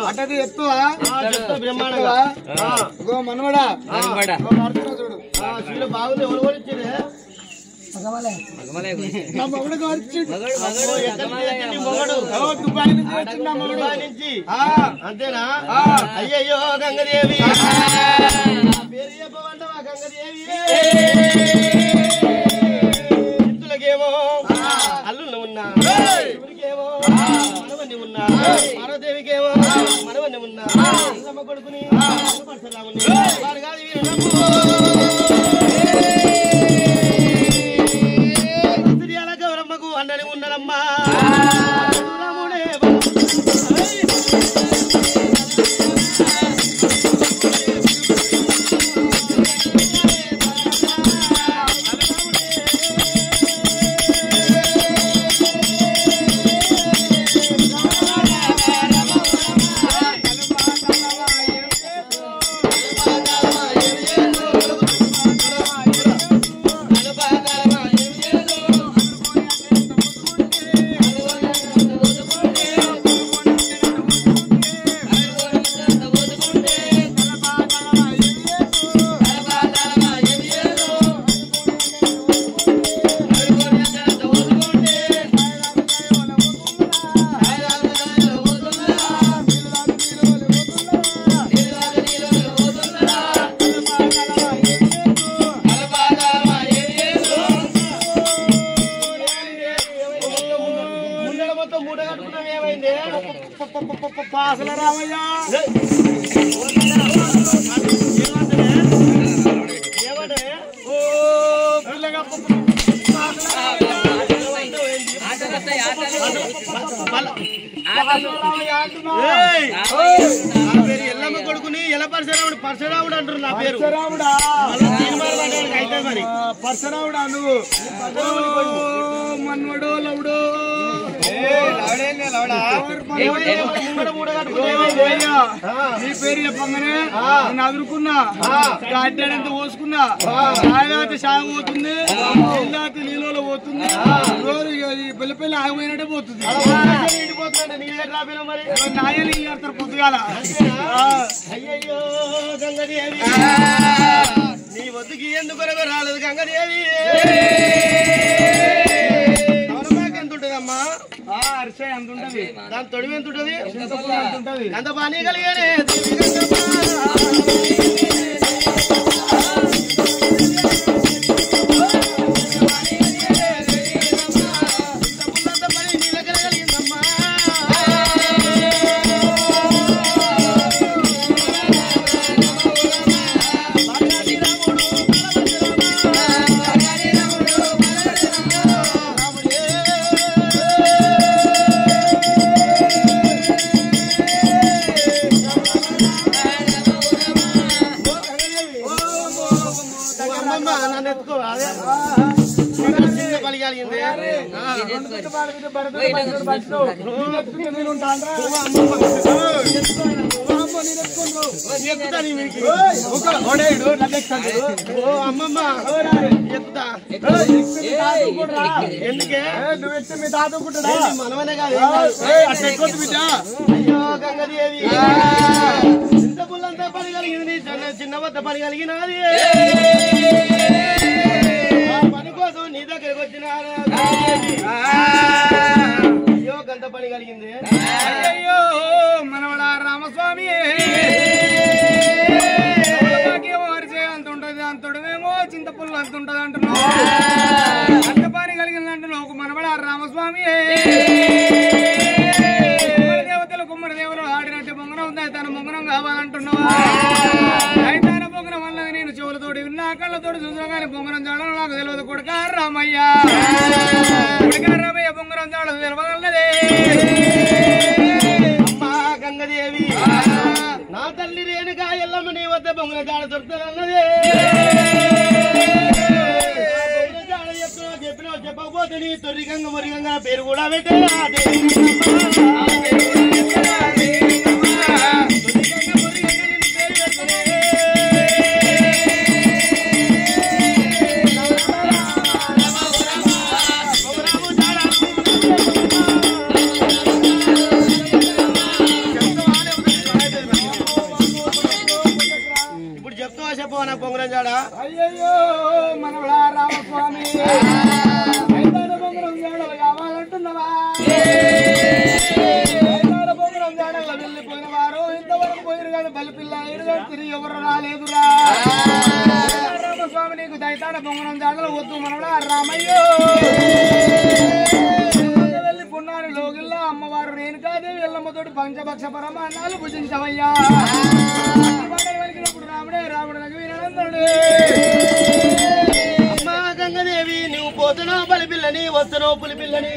అటది ఎత్తువా బ్రహ్మాండంగా మనవడా చూడు బాగుంది. ఎవరు కూడా ఇచ్చింది అంతేనా? అయ్యయ్యో గంగదేవి పేరు చెప్పమంటావా? గంగదేవి ఇత్తులకేమో అల్లుళ్ళు ఉన్నా, శివునికేమో మనవన్ని ఉన్నా, పార్వదేవికేమో మనవన్ని ఉన్నా, అమ్మ కొడుకుని వారు కాదు గౌరమ్మకు అన్నని ఉన్నారమ్మా. పాసల రామయ్య ఎల్లమ్మ కొడుకుని ఎలా పరశురాముడు పరశురాముడు అంటారు. నా పేరు అయితే మరి పరశురాముడా నువ్వు మన్వడో లవుడో నీ పేరు చెప్పగానే నేను అదురుకున్నా, అడ్డాడంతా పోసుకున్నా, సాయంత్రం సాయం పోతుంది, నీళ్ళలో పోతుంది, రోజు పిల్లపిల్ల ఆగిపోయినట్టే పోతుంది. నాయలు ఇస్తారు పొద్దుగాల. అయ్యయ్యో గంగదేవి నీ వద్దుకి ఎందుకు రాలేదు గంగదేవి? అరిసే ఎంత ఉంటది, దాని తొడివి ఎంత ఉంటది, ఎంత పని కలిగానే అమ్మమ్మ ఎందుకే నువ్వు ఎత్తే మీ తాతకుంటా మనమనే కాదు. అయ్యో గంగదేవి ఇంత పుల్లంతా పని కలిగింది, చిన్న వద్ద పని కలిగినది. పని కోసం నీ దగ్గరకు వచ్చిన అయ్యో గంత పని కలిగింది. అయ్యో మనవడా రామస్వామి అంత ఉంటది, అంతేమో చింతపుల్లు అంత ఉంటది అంటున్నావు. అంత పని కలిగింది అంటున్నావు ఒక మనవడా రామస్వామి. దేవతలు కుమ్మరి దేవులు ఆడినట్టు పొంగనం ఉంది, తన మొంగనం కావాలంటున్నావా? అయితే పొంగనం వల్ల నేను చెవులతోటి విన్నా, కళ్ళతోటి చూసినా కానీ పొంగనం చాడని నాకు తెలియదు. కొడుక రామయ్య రామయ్య పొంగనం చాడలు తెలవగలదే. అమ్మా గంగదేవి నా తల్లి రేణుగా ఎల్లమ్మ నీ వద్ద పొంగన చాడ దొరుకుతానన్నదే. చెప్పినా చెప్పకపోతే నీ తొలి గంగ మరి గంగ పేరు కూడా పెట్టే పోనా పొంగరం జాడ అయ్యయ్యో మనవడా రామస్వామి ఐదారు బొంగరం జాడలు కావాలంటున్నావా ఐదారు బొంగరం జాడల్లో వెళ్ళిపోయిన వారు ఇంతవరకు పోయిరు కానీ బలిపిల్ల తిరిగి ఎవరు రాలేదురా రామస్వామి నీకు దైతాడ బొంగరం జాడలు వద్దు మనవడా రామయ్యో వెళ్ళి పున్నాను లోగిల్లో అమ్మవారు రేణుకాదేవి ఎల్లమ్మతోటి పంచభక్ష పరమాన్నాలు భుజించవయ్యా వెలిగినప్పుడు రాముడే రాముడు రఘువీరానందనుడే అమ్మా గంగదేవి నువ్వు పోతున్నావు బలిపిల్లని వస్తున్నావు పులిపిల్లని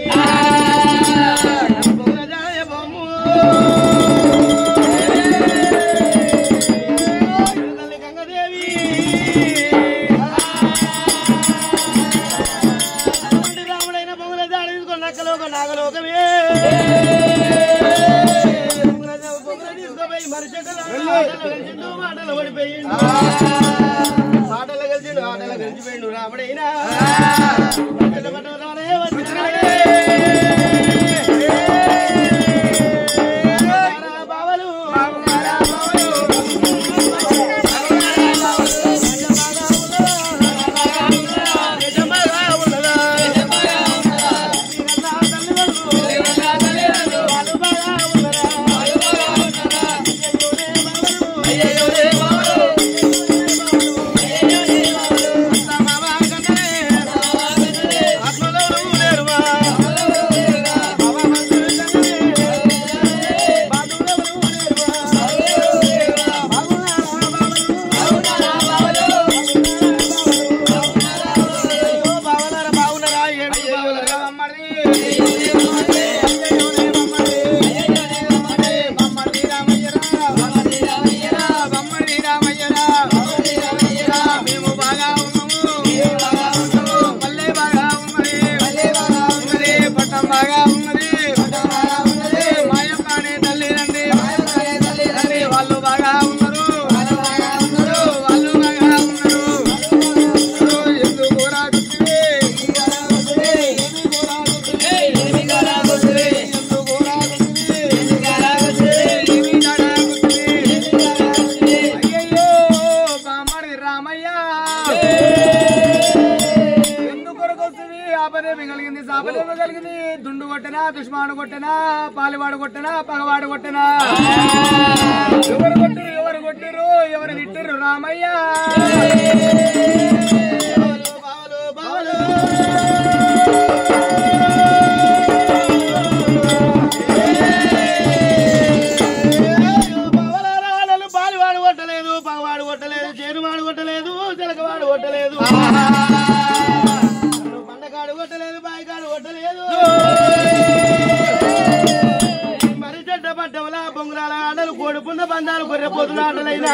గంగదేవి రాముడైన పొంగుల జాడ తీసుకొని నక్కలోక నాగలోకమే తీసుకుపోయి మరిచెక్కలు మాటలు పడిపోయిండు ఆటలు కలిసిండు ఆటలు కలిసిపోయిండు రాముడైనా బావలు కలిగింది దుండు కొట్టనా దుష్మాను కొట్టనా పాలివాడు కొట్టనా పగవాడు కొట్టనా ఎవరు కొట్టిరు ఎవరు తిట్టిరు రామయ్య పాలివాడు కొట్టలేదు పగవాడు కొట్టలేదు చేరువాడు కొట్టలేదు చిలకవాడు కొట్టలేదు పండగాడు కొట్టలేదు బాయిగాడు కొట్టలేదు మరి చెడ్డ పడ్డముల బొంగురాల ఆటలు కోడుపున్న బంధాలు గొర్రెపోతున్న ఆటలైనా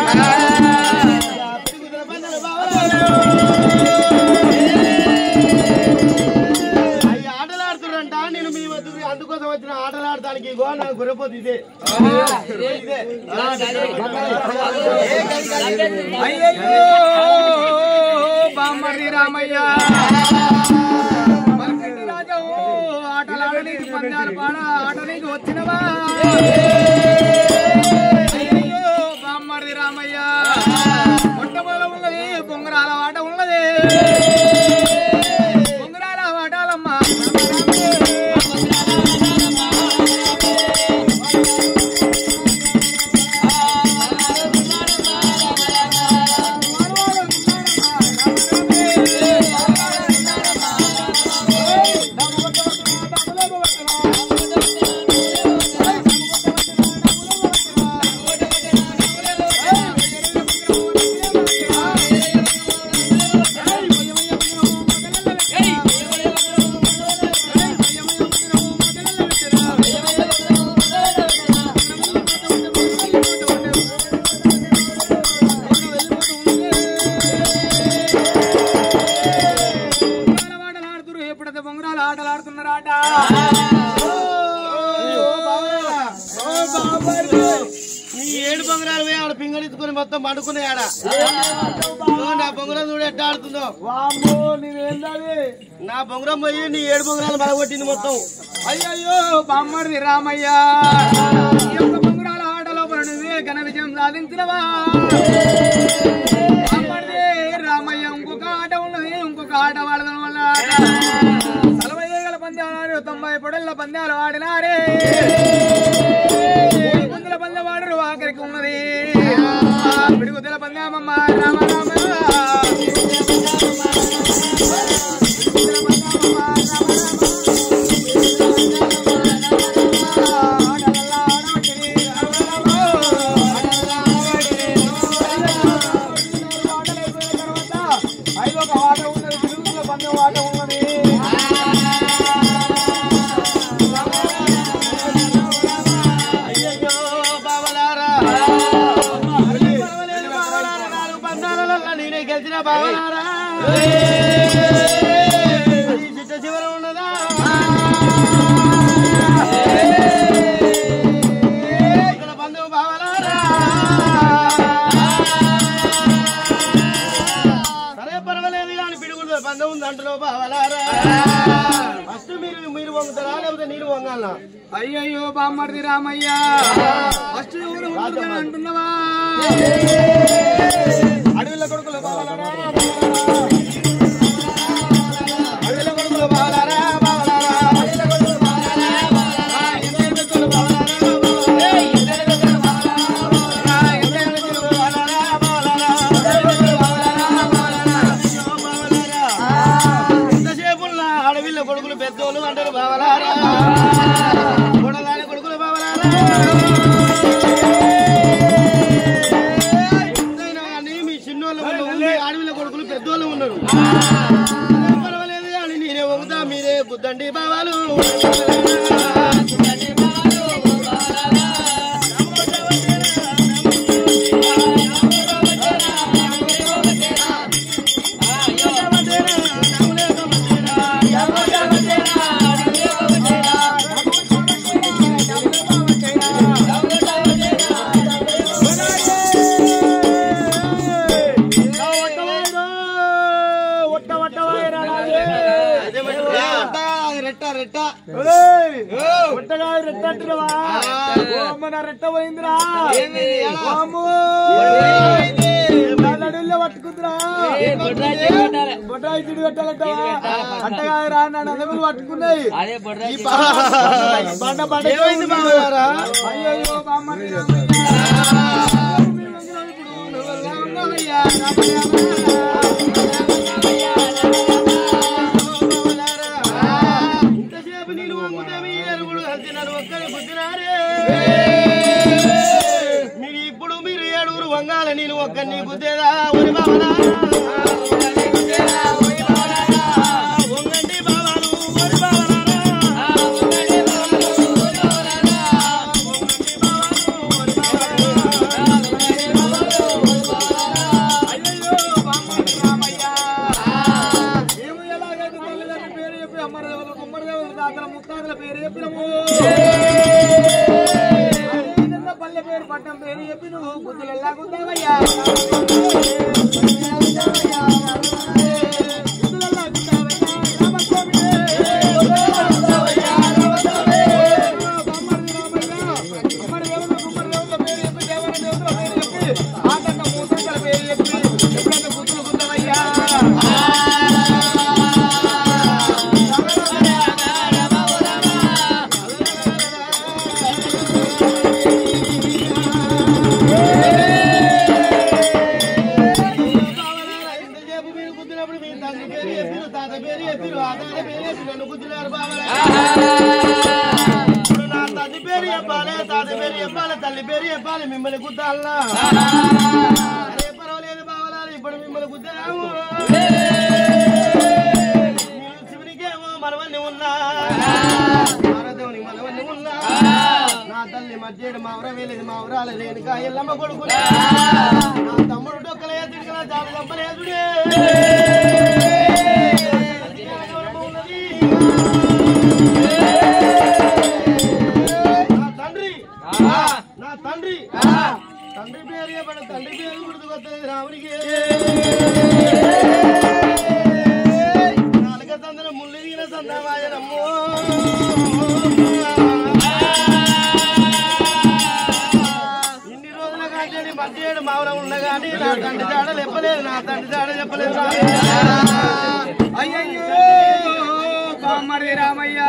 అవి ఆటలాడుతున్నంట నేను మీ వద్ద అందుకోసం వచ్చిన ఆటలాడటానికి నాకు గొర్రెపోతు ఇదే అయ్యో బామ్మర్ది రామయ్య ఆటలాడనీకి పందాలు పాడ ఆటనీకి వచ్చినవా అయ్యో బామ్మర్ది రామయ్య మొట్టమొదల ఉన్నది బొంగరాల ఆట ఉన్నది బొంగరాల ఆటాలమ్మా ఏడు బొంగరాలు పోయి ఆడ పింగళించుకొని మొత్తం పండుకున్నాయి నా బొంగరం చూడు ఎట్లా ఆడుతుందో నా బొంగరం పోయి నీ ఏడు బొంగరాలు బలగొట్టింది మొత్తం అయ్యయ్యో బామ్మర్ది రామయ్య ఈ యొక్క బొంగరాల ఆట లోపల నువ్వే ఘన విజయం సాధించినవా పందాలు ఆడినారే ముందుల పంద వాడరు ఆఖరికి ఉన్నది పిడుగుదల పందామమ్మ రామ రామ అయ్యయ్యో బామ్మర్ది రామయ్య ఫస్ట్ ఎవరు అంటున్నావా అడవిల కొడుకులు బావలారా అడవిల కొడుకులు బావలారా బావలారా అడవిల కొడుకులు బావలారా బావలారా ఎందరి కొడుకులు బావలారా ఎందరి కొడుకులు బావలారా ఎందరి కొడుకులు బావలారా బావలారా ఎందరి కొడుకులు బావలారా బావలారా ఎంతసేపున్న అడవిల కొడుకులు పెద్దోళ్ళు అంటారు బావలారా అడవిలో కొడుకులు పెద్దోళ్ళు ఉన్నారు పర్వాలేదు కానీ నేనే వంగుతా మీరే బుద్దండి బావాలు రెట్ట పోయిందిరా పట్టుకుందిరా బొడ్రాయి చిడి పెట్టాలట అట్టగా రాన్నాడు అందరూ పట్టుకున్నాయి బండ బండ అయ్యో బామ్మని ఇంతసేపు నేను ఒక్కరి బుద్ధినారే మీరు ఇప్పుడు మీరు ఏడుగురు వంగాల నేను ఒక్కరిని బుద్ధేదా ఒరి బావనా వంగండి బావాలు ఒరి ముత్తాతల పేరు చెప్పినము పల్లె పేరు పట్టం పేరు చెప్పి నువ్వు బుద్ధులు ఎలాగుంటావయ్యా తల్లి పేరు చెప్పాలి మిమ్మల్ని గుద్దాలనా అరే పర్వాలేదు బావలాలి ఇప్పుడు మిమ్మల్ని గుద్దాము శివునికేమో మనవన్ని ఉన్నా దేవునికి మనవన్ని ఉన్నా నా తల్లి మధ్యడు మావర వేలేదు మావరాలు లేనిక ఎల్లమ్మ కొడుకు నా తమ్ముడు డొక్కలే తిరిగిన జాతి తప్పలేదుడే నా తండ్రి తండ్రి పేరు చెప్పండి తండ్రి పేరు గుర్తుకొస్తుంది రామునికి నాలుగ తండ్రి ముళ్ళు దిగిన సందమాయనమ్మో ఇన్ని రోజుల కాంటి మధ్యేడు మావరం ఉన్న కానీ నా తండ్రి జాడ చెప్పలేదు నా తండ్రి జాడ చెప్పలేదు అయ్యయ్యో బామ్మరి రామయ్య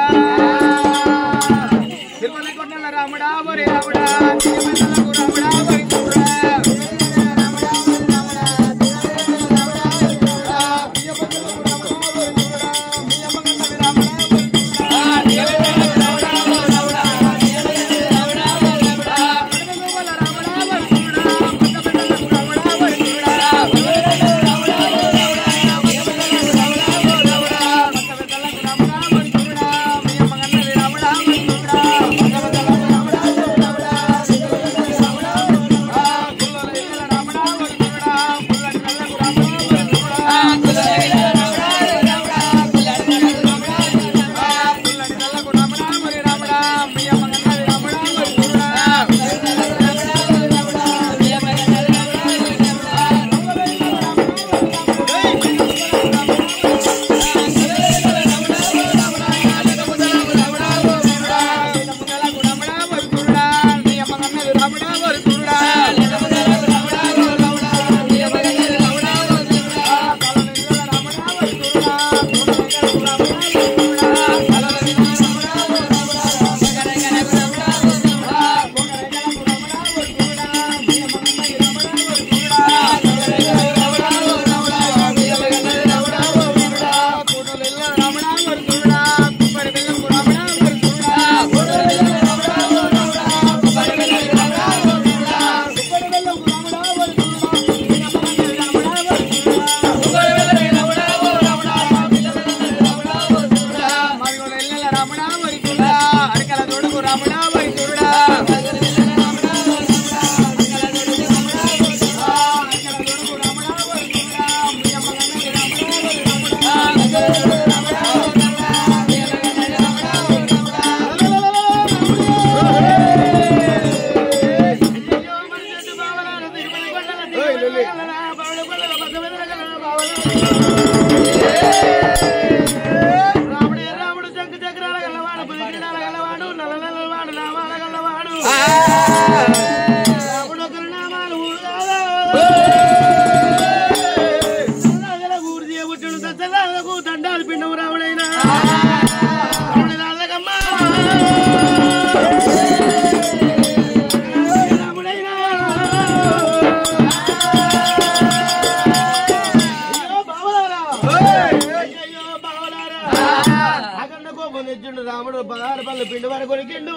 రాముడు పదహారు పళ్ళు పిండి వరకు కొరికిండు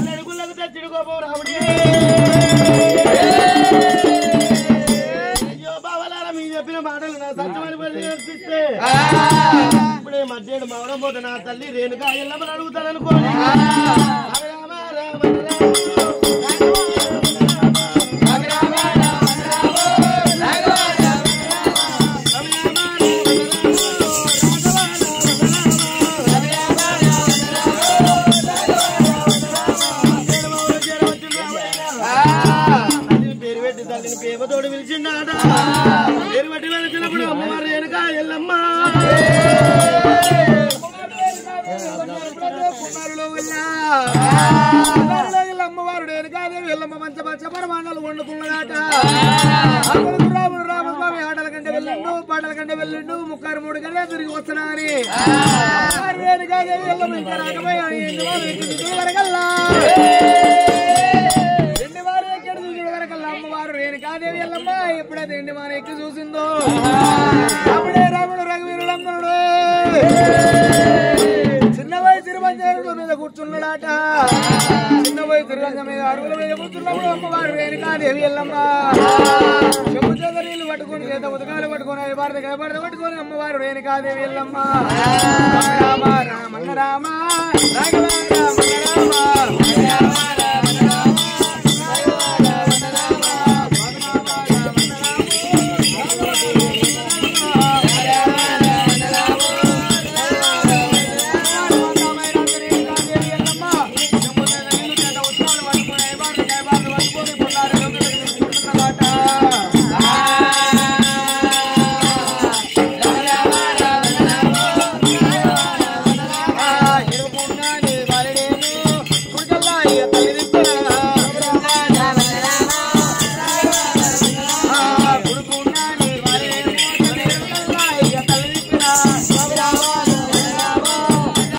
అడుగులకు తెచ్చిడు కోపం రాముడే. అయ్యో బావలారా మీ చెప్పిన మాటలు నా సత్యమని పడి అనిపిస్తే ఇప్పుడే మధ్యాహ్నం మౌనం పోతే నా తల్లి రేణుకా ఎల్లమని అడుగుతాను అనుకోని పేపతోడు పిలిచిండాట పేరు బట్టి వెళ్తున్నప్పుడు అమ్మవారు రేణుకా ఎల్లమ్మ అమ్మవారు రేణుకాదేవి ఎల్లమ్మ మంచి మంచి పరమాణాలు వండుకున్నదాట రాముడు రామస్వామి ఆటల కంటే వెళ్ళిండు పాటల కంటే వెళ్ళిండు 33 గంటలు తిరిగి వస్తున్నాని రేణుకాదేవి ఎల్లమ్మ ఇంకా రాకపోయా వరకల్లా అమ్మవారు రేణుకాదేవి ఎల్లమ్మ ఎప్పుడైతే ఎండి మన ఎక్కి చూసిందో అప్పుడే రాముడు రఘువీరులందరుడు చిన్న వయసు తిరువంజరుడు మీద కూర్చున్నాడట. చిన్న వయసు తిరువంజ మీద అరుగుల మీద కూర్చున్నప్పుడు అమ్మవారు రేణుకాదేవి ఎల్లమ్మ చెంబు చేత నీళ్లు పట్టుకుని చేత ఉదకాలు పట్టుకుని భారత కలపడత పట్టుకుని అమ్మవారు రేణుకాదేవి ఎల్లమ్మ రామ రామన్న రామ రాఘవ రామన్న రామ